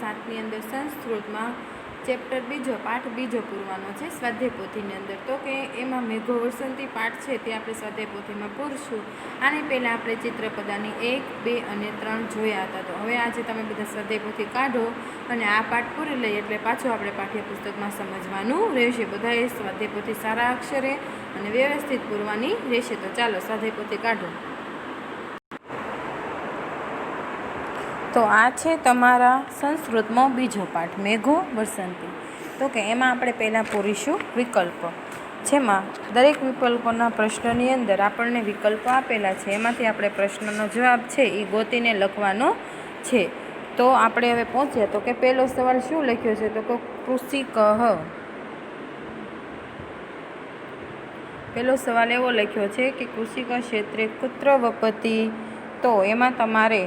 7ની અંદર સંસ્કૃતમાં ચેપ્ટર બીજો પાઠ બીજો પૂરવાનો છે સ્વાધ્યાય પોથીની અંદર. તો કે એમાં મેઘો વસંતી પાઠ છે તે આપણે સ્વાધ્યાય પોથીમાં પૂરશું. આની પહેલાં આપણે ચિત્રપદાની 1, 2 અને 3 જોયા હતા. તો હવે આજે તમે બધા સ્વાધ્યાય પોથી કાઢો અને આ પાઠ પૂરી લઈએ એટલે પાછું આપણે પાઠ્યપુસ્તકમાં સમજવાનું રહેશે. બધાએ સ્વાધ્યાય પોથી સારા અક્ષરે અને વ્યવસ્થિત પૂરવાની રહેશે. તો ચાલો સ્વાધ્યાય પોથી કાઢો. તો આ છે તમારા સંસ્કૃતમાં બીજો પાઠ મેઘો વસંતી. તો કે એમાં આપણે પહેલાં પૂરીશું વિકલ્પો, જેમાં દરેક વિકલ્પોના પ્રશ્નની અંદર આપણને વિકલ્પો આપેલા છે. એમાંથી આપણે પ્રશ્નનો જવાબ છે એ ગોતીને લખવાનો છે. તો આપણે હવે પહોંચ્યા. તો કે પહેલો સવાલ શું લખ્યો છે? તો કે કૃષિકઃ. પહેલો સવાલ એવો લખ્યો છે કે કૃષિક ક્ષેત્રે કુત્ર વપતિ. તો એમાં તમારે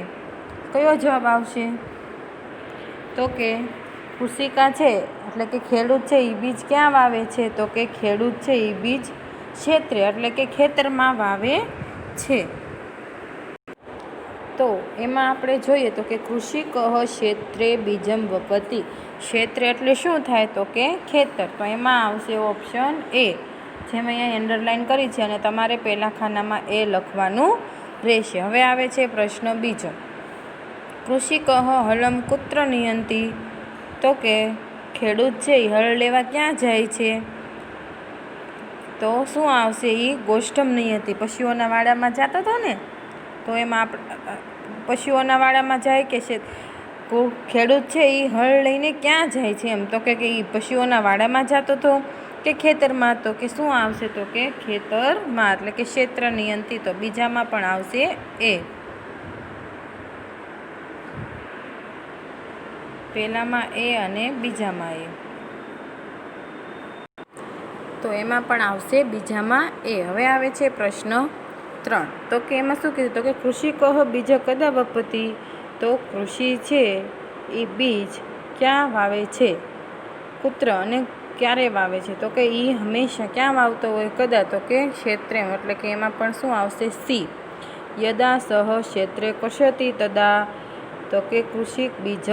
કયો જવાબ આવશે? તો કે કૃષિકા છે એટલે કે ખેડૂત છે એ બીજ ક્યાં વાવે છે? તો કે ખેડૂત છે એ બીજ ક્ષેત્રે એટલે કે ખેતરમાં વાવે છે. તો એમાં આપણે જોઈએ તો કે કૃષિક ક્ષેત્રે બીજમ વપતિ. ક્ષેત્ર એટલે શું થાય? તો કે ખેતર. તો એમાં આવશે ઓપ્શન એ, જેમ અહીંયા અંડરલાઇન કરી છે અને તમારે પહેલા ખાનામાં એ લખવાનું રહેશે. હવે આવે છે પ્રશ્ન બીજો. કૃષિક હલમ કુત્ર નિયંતી. તો કે ખેડૂત છે એ હળ લેવા ક્યાં જાય છે? તો શું આવશે? એ ગોષ્ઠમ નિયંતી. પશુઓના વાડામાં જતો હતો ને, તો એમાં પશુઓના વાડામાં જાય કે છે ખેડૂત છે એ હળ લઈને ક્યાં જાય છે એમ. તો કે એ પશુઓના વાડામાં જતો હતો કે ખેતરમાં? તો કે શું આવશે? તો કે ખેતરમાં એટલે કે ક્ષેત્ર નિયંતી. તો બીજામાં પણ આવશે એ. પહેલામાં એ અને બીજામાં એ. તો એમાં પણ આવશે બીજામાં એ. હવે આવે છે પ્રશ્ન 3. તો કે એમાં શું કીધું? તો કે કૃષિકઃ બીજ કદા વપતિ. તો કૃષિ છે એ બીજ ક્યાં વાવે છે? કુત્ર અને ક્યારે વાવે છે? તો કે એ હંમેશા ક્યાં વાવતો હોય? કદા. તો કે ક્ષેત્રે એટલે કે એમાં પણ શું આવશે? સી. યદા સહ ક્ષેત્રે કશતિ તદા. તો કે કૃષિક બીજ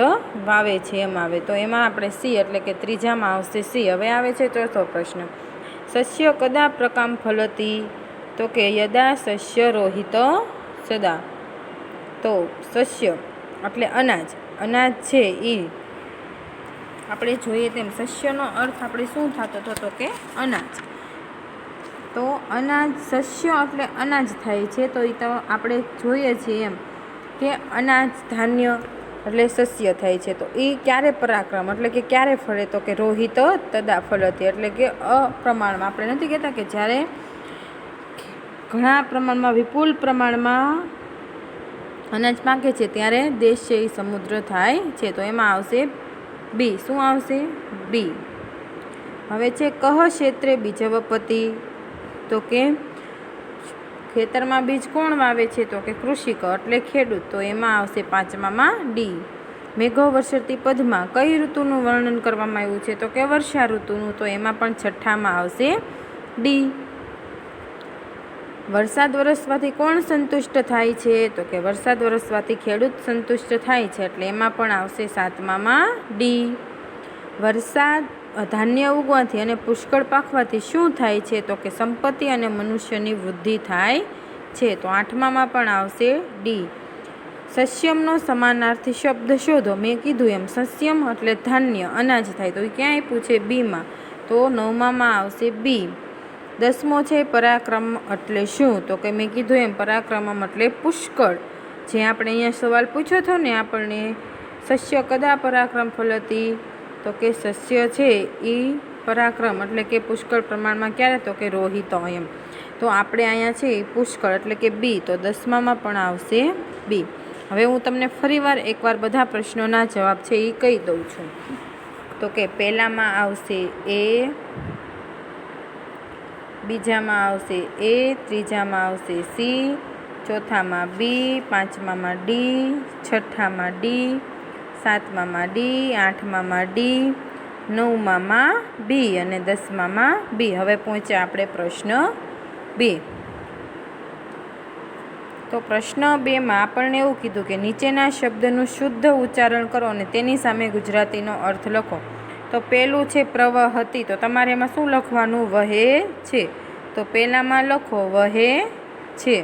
વાવે છે એમ આવે. તો એમાં આપણે સી એટલે કે ત્રીજામાં આવશે સી. હવે આવે છે ચોથો પ્રશ્ન. સસ્ય કદા પ્રકામ ફલતી. તો કે યદા સસ્ય રોહિત સદા. તો સસ્ય એટલે અનાજ. અનાજ છે એ આપણે જોઈએ તેમ સસ્યનો અર્થ આપણે શું થતો હતો? તો કે અનાજ. તો અનાજ સસ્ય એટલે અનાજ થાય છે. તો એ તો આપણે જોઈએ છીએ એમ કે અનાજ ધાન્ય એટલે સસ્ય થાય છે. તો એ ક્યારે પરાક્રમ એટલે કે ક્યારે ફળે? તો કે રોહિત તદા ફલતી એટલે કે અપ્રમાણમાં. આપણે નથી કહેતા કે જ્યારે ઘણા પ્રમાણમાં વિપુલ પ્રમાણમાં અનાજ પાકે છે ત્યારે દેશ છે એ સમુદ્ર થાય છે. તો એમાં આવશે બી. શું આવશે? બી. હવે છે કહ ક્ષેત્રે બીજવપતિ. તો કે ખેતરમાં બીજ કોણ વાવે છે? તો કે કૃષિક એટલે ખેડૂત. તો એમાં આવશે પાંચમામાં ડી. મેઘો વસંતી પદમાં કઈ ઋતુનું વર્ણન કરવામાં આવ્યું છે? તો કે વર્ષા ઋતુનું. તો એમાં પણ છઠ્ઠામાં આવશે ડી. વરસાદ વરસવાથી કોણ સંતુષ્ટ થાય છે? તો કે વરસાદ વરસવાથી ખેડૂત સંતુષ્ટ થાય છે. એટલે એમાં પણ આવશે સાતમામાં ડી. વરસાદ ધાન્ય ઉગવાથી અને પુષ્કળ પાકવાથી શું થાય છે? તો કે સંપત્તિ અને મનુષ્યની વૃદ્ધિ થાય છે. તો આઠમામાં પણ આવશે ડી. સસ્યમનો સમાનાર્થી શબ્દ શોધો. મેં કીધું એમ સસ્યમ એટલે ધાન્ય અનાજ થાય. તો એ ક્યાં આપ્યું છે? બીમાં. તો નવમામાં આવશે બી. 10મો છે પરાક્રમ એટલે શું? તો કે મેં કીધું એમ પરાક્રમમ એટલે પુષ્કળ. જે આપણે અહીંયા સવાલ પૂછ્યો હતો ને આપણને, સસ્ય કદા પરાક્રમ ફલતી. તો કે સસ્ય છે એ પરાક્રમ એટલે કે પુષ્કળ પ્રમાણમાં ક્યારે? તો કે રોહિત એમ. તો આપણે અહીંયા છે એ પુષ્કળ એટલે કે બી. તો 10મામાં પણ આવશે બી. હવે હું તમને ફરીવાર એકવાર બધા પ્રશ્નોના જવાબ છે એ કહી દઉં છું. તો કે પહેલામાં આવશે એ, બીજામાં આવશે એ, ત્રીજામાં આવશે સી, ચોથામાં બી, પાંચમામાં ડી, છઠ્ઠામાં ડી, સાતમામાં ડી, આઠમામાં ડી, નવમામાં બી અને 10મામાં બી. હવે પહોંચ્યા આપણે પ્રશ્ન 2. તો પ્રશ્ન 2માં આપણને એવું કીધું કે નીચેના શબ્દનું શુદ્ધ ઉચ્ચારણ કરો અને તેની સામે ગુજરાતીનો અર્થ લખો. તો પહેલું છે પ્રવહતી, તો તમારે એમાં શું લખવાનું? વહે છે. તો પહેલામાં લખો વહે છે.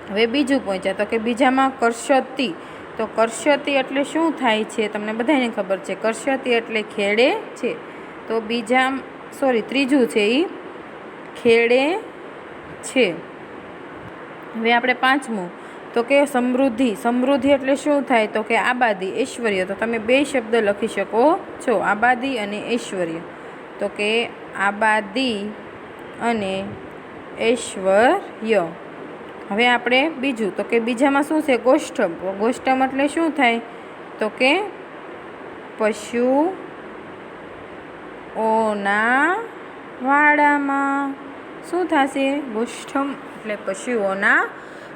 હવે બીજું પહોંચ્યા તો કે બીજામાં કરશતી, તો કરશતી એટલે શું થાય છે? તમને બધાને ખબર છે, કરશતી એટલે ખેડે છે. તો ત્રીજું છે એ ખેડે છે. હવે આપણે પાંચમું તો કે સમૃદ્ધિ, સમૃદ્ધિ એટલે શું થાય? તો કે આબાદી, ઐશ્વર્ય. તો તમે બે શબ્દ લખી શકો છો, આબાદી અને ઐશ્વર્ય. તો કે આબાદી અને ઐશ્વર્ય. હવે આપણે બીજું તો કે બીજામાં શું છે? ગોષ્ઠમ. ગોષ્ઠમ એટલે શું થાય? તો કે પશુઓના વાડામાં. શું થશે? ગોષ્ઠમ એટલે પશુઓના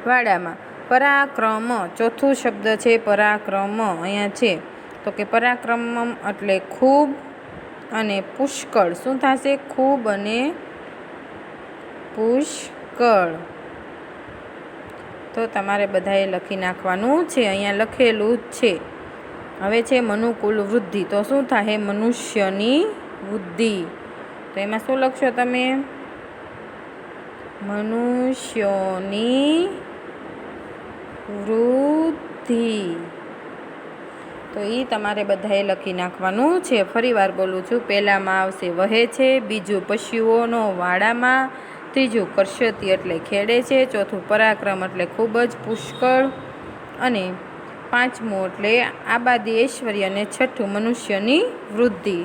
વાડામાં. પરાક્રમ, ચોથું શબ્દ છે પરાક્રમ, અહીંયા છે. તો કે પરાક્રમ એટલે ખૂબ અને પુષ્કળ. શું થશે? ખૂબ અને પુષ્કળ. તો તમારે બધાએ લખી નાખવાનું છે, અહીંયા લખેલું જ છે. હવે છે મનુકુલ વૃદ્ધિ, તો શું થાય? મનુષ્યની વૃદ્ધિ. તો એમાં શું લખશો તમે? મનુષ્યોની વૃદ્ધિ. તો એ તમારે બધાએ લખી નાખવાનું છે. ફરી વાર બોલું છું, પહેલામાં આવશે વહે છે, બીજું પશુઓનો વાડામાં, ત્રીજું કરશતી એટલે ખેડે છે, ચોથું પરાક્રમ એટલે ખૂબ જ પુષ્કળ, અને પાંચમું એટલે આબાદી, ઐશ્વર્ય, અને છઠ્ઠું મનુષ્યની વૃદ્ધિ.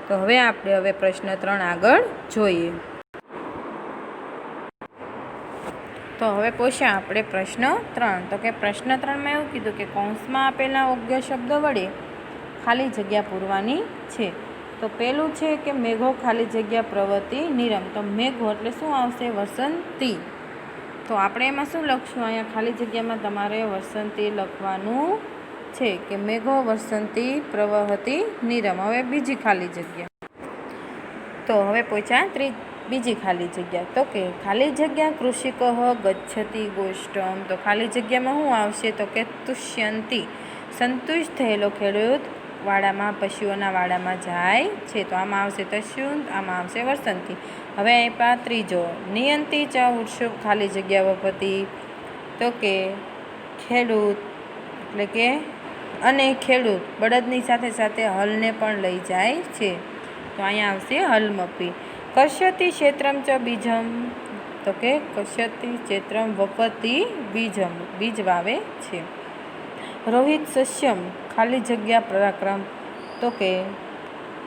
તો હવે આપણે પ્રશ્ન 3 આગળ જોઈએ. તો હવે પહોંચ્યા આપણે પ્રશ્ન 3. તો કે પ્રશ્ન 3માં એવું કીધું કે કૌંસમાં આપેલા યોગ્ય શબ્દ વડે ખાલી જગ્યા પૂરવાની છે. તો પહેલું છે કે મેઘો ખાલી જગ્યા પ્રવૃત્તિ નિરમ. તો મેઘો એટલે શું આવશે? વસંતી. તો આપણે એમાં શું લખશું? અહીંયા ખાલી જગ્યામાં તમારે વસંતી લખવાનું છે કે મેઘો વસંતી પ્રવહતી નિરમ. હવે બીજી ખાલી જગ્યા. તો હવે પહોંચ્યા બીજી ખાલી જગ્યા. તો કે ખાલી જગ્યા કૃષિકઃ ગચ્છતિ ગોષ્ઠમ. તો ખાલી જગ્યામાં શું આવશે? તો કે તુષ્યંતી, સંતુષ્ટ થયેલો ખેડૂત વાડામાં, પશુઓના વાડામાં જાય છે. તો આમાં આવશે તસ્યુંત, આમાં આવશે વસંતી. હવે આપ્યા ત્રીજો નિયંતી ચ ઉત્સુક ખાલી જગ્યા વપતિ. તો કે ખેડૂત એટલે કે અને ખેડૂત બળદની સાથે સાથે હલને પણ લઈ જાય છે. તો અહીંયા આવશે હલમપી. કશ્યતિ ક્ષેત્રમ ચ બીજમ. તો કે કશ્યતિ ક્ષેત્રમ વપતિ બીજમ, બીજ વાવે છે. રોહિત સસ્યમ ખાલી જગ્યા પરાક્રમ. તો કે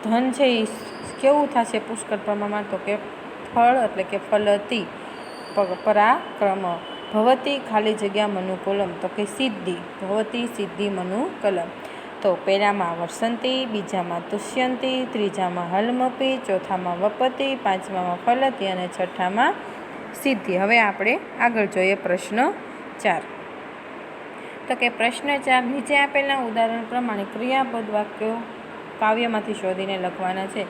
ધન છે એ કેવું થશે પુષ્કળ પ્રમાણમાં? તો કે ફળ એટલે કે ફલતી પરાક્રમ. ભવતી ખાલી જગ્યા મનુકુલમ. તો કે સિદ્ધિ, ભવતી સિદ્ધિ મનુકલમ. તો પહેલામાં વસંતી, બીજામાં તુષ્યંતી, ત્રીજામાં હલમપી, ચોથામાં વપતી, પાંચમામાં ફલતી અને છઠ્ઠામાં સિદ્ધિ. હવે આપણે આગળ જોઈએ પ્રશ્ન 4. તો કે પ્રશ્ન 4 નીચે આપેલા ઉદાહરણ પ્રમાણે ક્રિયાપદ વાક્યો કાવ્યમાંથી શોધીને લખવાના છે.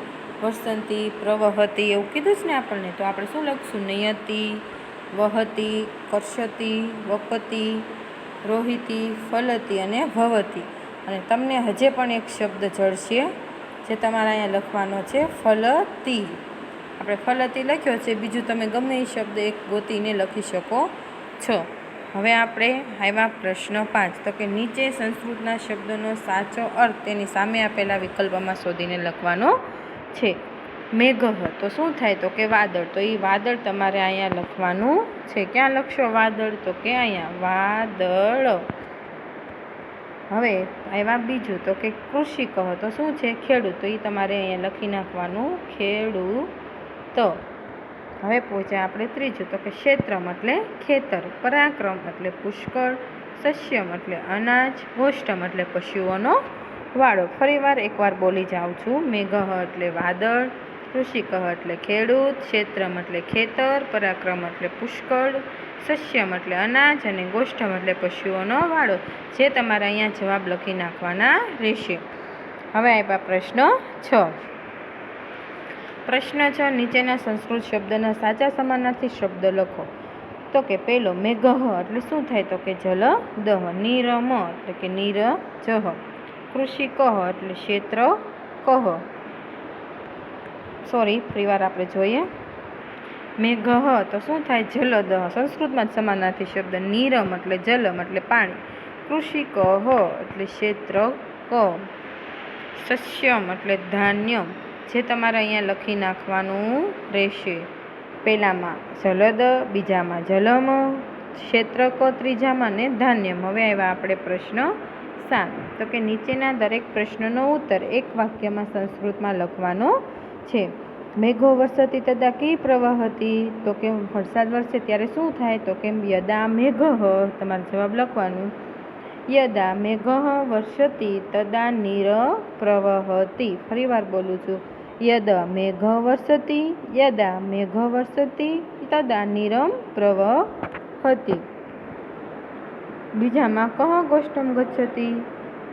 વસંતી, પ્રવહતી એવું કીધું છે ને આપણને. તો આપણે શું લખશું? નિયતિ, વહતી, કર્ષતી, વપતી, રોહિતી, ફલતી અને ભવતી. અને તમને હજે પણ એક શબ્દ જળશે જે તમારે અહીંયા લખવાનો છે, ફલતી. આપણે ફલતી લખ્યો છે, બીજું તમે ગમે એ શબ્દ એક ગોતીને લખી શકો છો. હવે આપણે આવ્યા પ્રશ્ન 5. તો કે નીચે સંસ્કૃતના શબ્દોનો સાચો અર્થ તેની સામે આપેલા વિકલ્પમાં શોધીને લખવાનો છે. મેઘ તો શું થાય? તો કે વાદળ. તો એ વાદળ તમારે અહીંયા લખવાનું છે. ક્યાં લખશો વાદળ? તો કે અહીંયા વાદળ. હવે આવ્યા બીજું તો કે કૃષિક. તો શું છે? ખેડૂત. તો એ તમારે અહીંયા લખી નાખવાનું ખેડૂત. હવે પહોંચ્યા આપણે ત્રીજું તો કે ક્ષેત્રમ એટલે ખેતર, પરાક્રમ એટલે પુષ્કળ, સસ્યમ એટલે અનાજ, ગોષ્ઠમ એટલે પશુઓનો વાડો. ફરીવાર એકવાર બોલી જાઉં છું. મેઘ એટલે વાદળ, કૃષિક એટલે ખેડૂત, ક્ષેત્રમ એટલે ખેતર, પરાક્રમ એટલે પુષ્કળ, સસ્યમ એટલે અનાજ અને ગોષ્ઠમ એટલે પશુઓનો વાડો. જે તમારે અહીંયા જવાબ લખી નાખવાના રહેશે. હવે આપ્યા પ્રશ્ન 6. પ્રશ્ન 6 નીચેના સંસ્કૃત શબ્દના સાચા સમાનાર્થી શબ્દ લખો. તો કે પહેલો મેઘ એટલે શું થાય તો કે જલદહ, નીરમ એટલે કે નીરજહ, કૃષિક એટલે ક્ષેત્ર કહ. ફરી વાર આપણે જોઈએ. મેઘ તો શું થાય જલદહ, સંસ્કૃતમાં જ સમાનાર્થી શબ્દ. નીરમ એટલે જલમ એટલે પાણી. કૃષિક એટલે ક્ષેત્ર ક. સસ્યમ એટલે ધાન્યમ, જે તમારે અહીંયા લખી નાખવાનું રહેશે. પહેલામાં જલદ, બીજામાં જલમ, ક્ષેત્રક ત્રીજામાં ને ધાન્યમ. હવે આવ્યા આપણે પ્રશ્ન 7. તો કે નીચેના દરેક પ્રશ્નનો ઉત્તર એક વાક્યમાં સંસ્કૃતમાં લખવાનો છે. મેઘો વર્ષતી તદા કી પ્રવહતી, તો કે વરસાદ વરસે ત્યારે શું થાય તો કે યદા મેઘ, તમારે જવાબ લખવાનું. યદા મેઘ વર્ષતી તદા નીર પ્રવહતી. ફરી વાર બોલું છું. યદા મેઘ વર્ષતી, યદા મેઘ વર્ષતી તદા નીરમ પ્રવહતી. બીજામાં કહ ગોષ્ઠમ ગચ્છતી,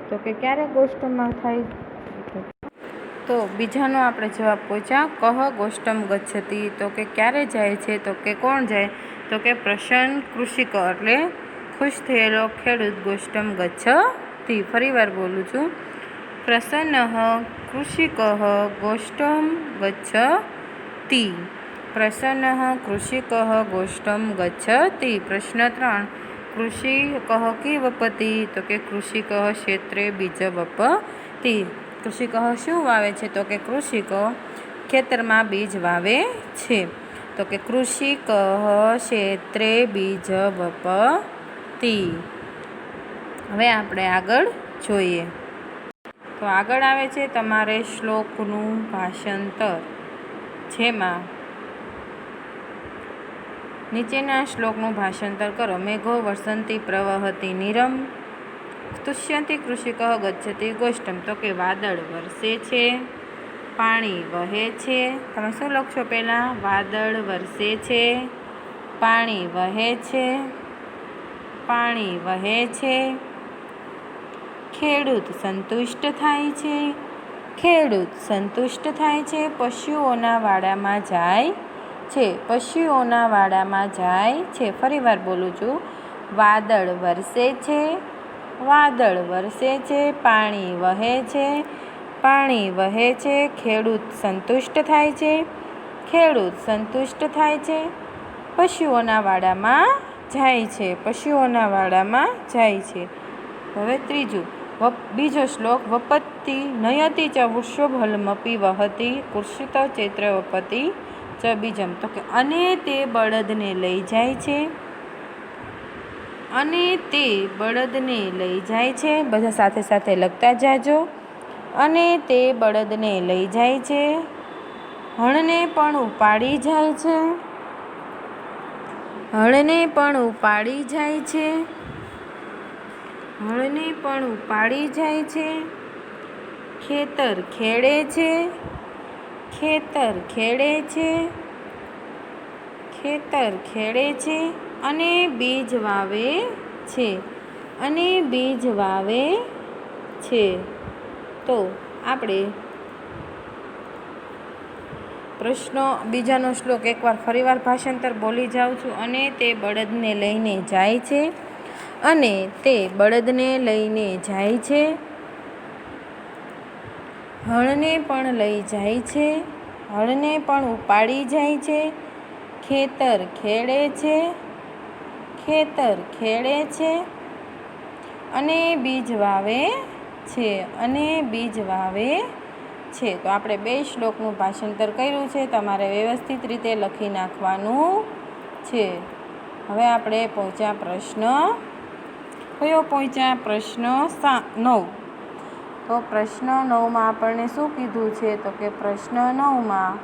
તો કે ક્યારે ગોષ્ઠમાં થાય. તો બીજાનો આપણે જવાબ પહોંચ્યા કહ ગોષ્ઠમ ગચ્છતી, તો કે ક્યારે જાય છે તો કે કોણ જાય તો કે પ્રસન્ન કૃષિક એટલે ખુશ થયેલો ખેડૂત ગોષ્ઠમ ગચ્છતી. ફરી વાર બોલું છું. પ્રસન્ન કૃષિક ગોષ્ઠમ ગચ્છતી. પ્રસન્ન કૃષિક ગોષ્ઠમ ગચ્છતી. પ્રશ્ન 3. કૃષિક કી વપતિ, તો કે કૃષિક ક્ષેત્રે બીજ વપતિ. કૃષિક શું વાવે છે તો કે કૃષિક ખેતરમાં બીજ વાવે છે. તો કે કૃષિક ક્ષેત્રે બીજ વપતિ. હવે આપણે આગળ જોઈએ. તો આગળ આવે છે તમારે શ્લોકનું ભાષાંતર, જેમાં નીચેના શ્લોકનું ભાષાંતર કરો. મેઘો વર્ષંતી પ્રવહતી નીરમ, તુષ્યંતી કૃષિક ગચ્છતી ગોષ્ઠમ. તો કે વાદળ વરસે છે, પાણી વહે છે. તમે શું લખશો પહેલાં? વાદળ વરસે છે, પાણી વહે છે, પાણી વહે છે. ખેડૂત સંતુષ્ટ થાય છે, ખેડૂત સંતુષ્ટ થાય છે. પશુઓના વાડામાં જાય છે, પશુઓના વાડામાં જાય છે. ફરી વાર બોલું છું. વાદળ વરસે છે, વાદળ વરસે છે, પાણી વહે છે, પાણી વહે છે. ખેડૂત સંતુષ્ટ થાય છે, ખેડૂત સંતુષ્ટ થાય છે. પશુઓના વાડામાં જાય છે, પશુઓના વાડામાં જાય છે. હવે ત્રીજું, બીજો શ્લોક. વપતિ નયતિ ચ વૃષભલમપી વહતી, કૃષિત ચૈત્ર વપતિ ચ બીજમ. તો કે અને તે બળદને લઈ જાય છે, અને તે બળદને લઈ જાય છે. બધા સાથે સાથે લખતા જાજો. અને તે બળદને લઈ જાય છે, હળને પણ ઉપાડી જાય છે, હળને પણ ઉપાડી જાય છે, હળને પણ ઉપાડી જાય છે. ખેતર ખેડે છે, ખેતર ખેડે છે, ખેતર ખેડે છે. અને બીજ વાવે છે, અને બીજ વાવે છે. તો આપણે પ્રશ્નો બીજાનો શ્લોક એકવાર ફરીવાર ભાષાંતર બોલી જાઉં છું. અને તે બળદને લઈને જાય છે, અને તે બળદને લઈને જાય છે, હળને પણ લઈ જાય છે, હળને પણ ઉપાડી જાય છે. ખેતર ખેડે છે, ખેતર ખેડે છે. અને બીજ વાવે છે, અને બીજ વાવે છે. તો આપણે 2 શ્લોકનું ભાષાંતર કર્યું છે. તમારે વ્યવસ્થિત રીતે લખી નાખવાનું છે. હવે આપણે પહોંચ્યા પ્રશ્ન કયો પહોંચ્યા? પ્રશ્ન 9. તો પ્રશ્ન 9માં આપણને શું કીધું છે? તો કે પ્રશ્ન 9માં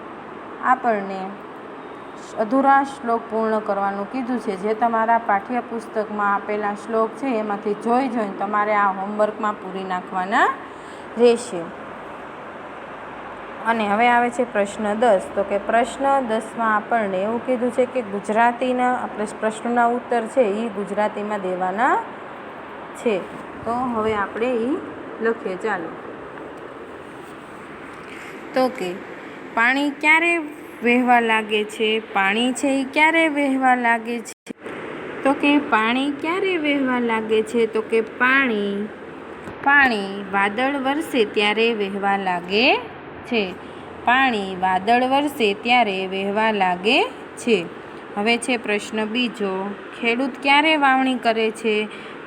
આપણને અધૂરા શ્લોક પૂર્ણ કરવાનું કીધું છે. જે તમારા પાઠ્યપુસ્તકમાં આપેલા શ્લોક છે એમાંથી જોઈને તમારે આ હોમવર્કમાં પૂરી નાખવાના રહેશે. અને હવે આવે છે પ્રશ્ન 10. તો કે પ્રશ્ન 10માં આપણને એવું કીધું છે કે ગુજરાતીના આપણે પ્રશ્નોના ઉત્તર છે એ ગુજરાતીમાં દેવાના છે. તો હવે આપણે એ લખીએ. ચાલો. તો કે પાણી ક્યારે વહેવા લાગે છે? પાણી છે એ ક્યારે વહેવા લાગે છે? તો કે પાણી ક્યારે વહેવા લાગે છે? તો કે પાણી વાદળ વરસે ત્યારે વહેવા લાગે છે. પાણી વાદળ વરસે ત્યારે વહેવા લાગે છે. હવે છે પ્રશ્ન બીજો, ખેડૂત ક્યારે વાવણી કરે છે?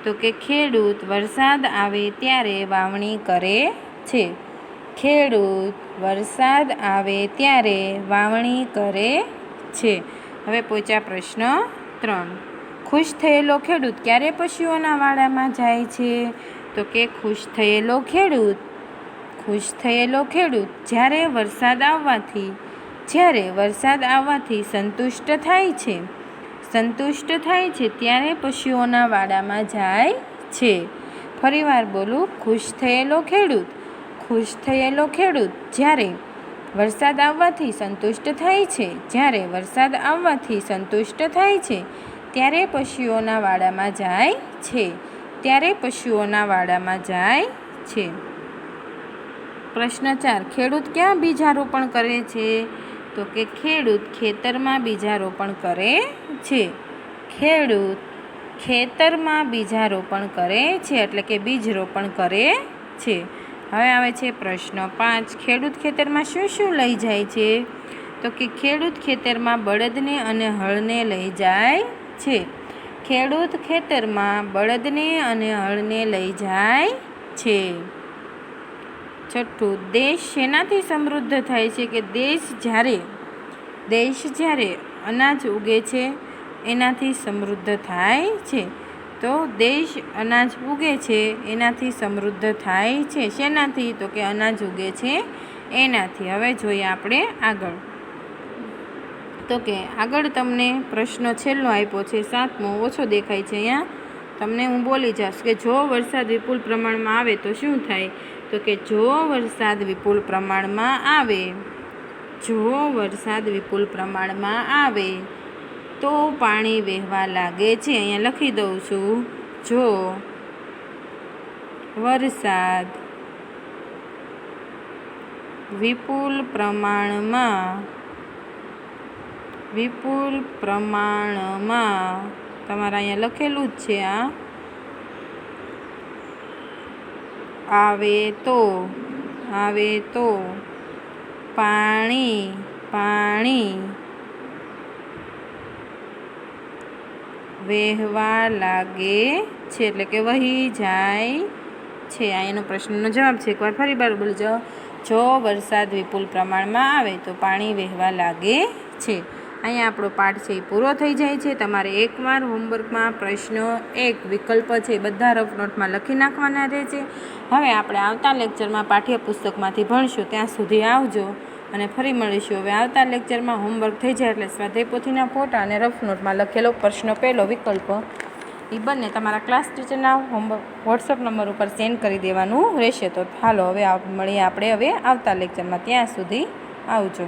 તો કે ખેડૂત વરસાદ આવે ત્યારે વાવણી કરે છે. ખેડૂત વરસાદ આવે ત્યારે વાવણી કરે છે. હવે પહોંચ્યા પ્રશ્ન 3, ખુશ થયેલો ખેડૂત ક્યારે પશુઓના વાડામાં જાય છે? તો કે ખુશ થયેલો ખેડૂત જ્યારે વરસાદ આવવાથી સંતુષ્ટ થાય છે ત્યારે પશુઓના વાડામાં જાય છે. ફરીવાર બોલું, ખુશ થયેલો ખેડૂત જ્યારે વરસાદ આવવાથી સંતુષ્ટ થાય છે ત્યારે પશુઓના વાડામાં જાય છે. પ્રશ્ન 4, ખેડૂત ક્યાં બીજારોપણ કરે છે? તો કે ખેડૂત ખેતરમાં બીજારોપણ કરે છે. ખેડૂત ખેતરમાં બીજારોપણ કરે છે એટલે કે બીજ રોપણ કરે છે. હવે આવે છે પ્રશ્ન 5, ખેડૂત ખેતરમાં શું લઈ જાય છે? તો કે ખેડૂત ખેતરમાં બળદને અને હળને લઈ જાય છે. ખેડૂત ખેતરમાં બળદને અને હળને લઈ જાય છે. 6, દેશ શેનાથી સમૃદ્ધ થાય છે? કે દેશ જ્યારે અનાજ ઉગે છે એનાથી સમૃદ્ધ થાય છે. તો દેશ અનાજ ઉગે છે એનાથી સમૃદ્ધ થાય છે. શેનાથી? તો કે અનાજ ઉગે છે એનાથી. હવે જોઈએ આપણે આગળ. તો કે આગળ તમને પ્રશ્ન છેલ્લો આપ્યો છે 7મો, ઓછો દેખાય છે અહીંયા. તમને હું બોલી જાઉં કે જો વરસાદ વિપુલ પ્રમાણમાં આવે તો શું થાય? તો કે જો વરસાદ વિપુલ પ્રમાણમાં આવે તો પાણી વહેવા લાગે છે. અહીંયા લખી દઉં છું, જો વરસાદ વિપુલ પ્રમાણમાં તમારા અહીંયા લખેલું જ છે આવે તો પાણી વહેવા લાગે છે એટલે કે વહી જાય છે. આ એનો પ્રશ્નનો જવાબ છે. એકવાર ફરી વાર બોલી જાઓ, જો વરસાદ વિપુલ પ્રમાણમાં આવે તો પાણી વહેવા લાગે છે. અહીંયા આપણો પાઠ છે એ પૂરો થઈ જાય છે. તમારે એકવાર હોમવર્કમાં પ્રશ્નો 1 વિકલ્પ છે એ બધા રફ નોટમાં લખી નાખવાના રહે છે. હવે આપણે આવતા લેક્ચરમાં પાઠ્યપુસ્તકમાંથી ભણશું. ત્યાં સુધી આવજો અને ફરી મળીશું. હવે આવતા લેક્ચરમાં હોમવર્ક થઈ જાય એટલે સ્વાધ્યાય પોથીના ફોટા અને રફ નોટમાં લખેલો પ્રશ્ન પહેલો વિકલ્પ એ બંને તમારા ક્લાસ ટીચરના હોમવર્ક વોટ્સઅપ નંબર ઉપર સેન્ડ કરી દેવાનું રહેશે. તો હાલો હવે મળીએ આપણે હવે આવતા લેક્ચરમાં. ત્યાં સુધી આવજો.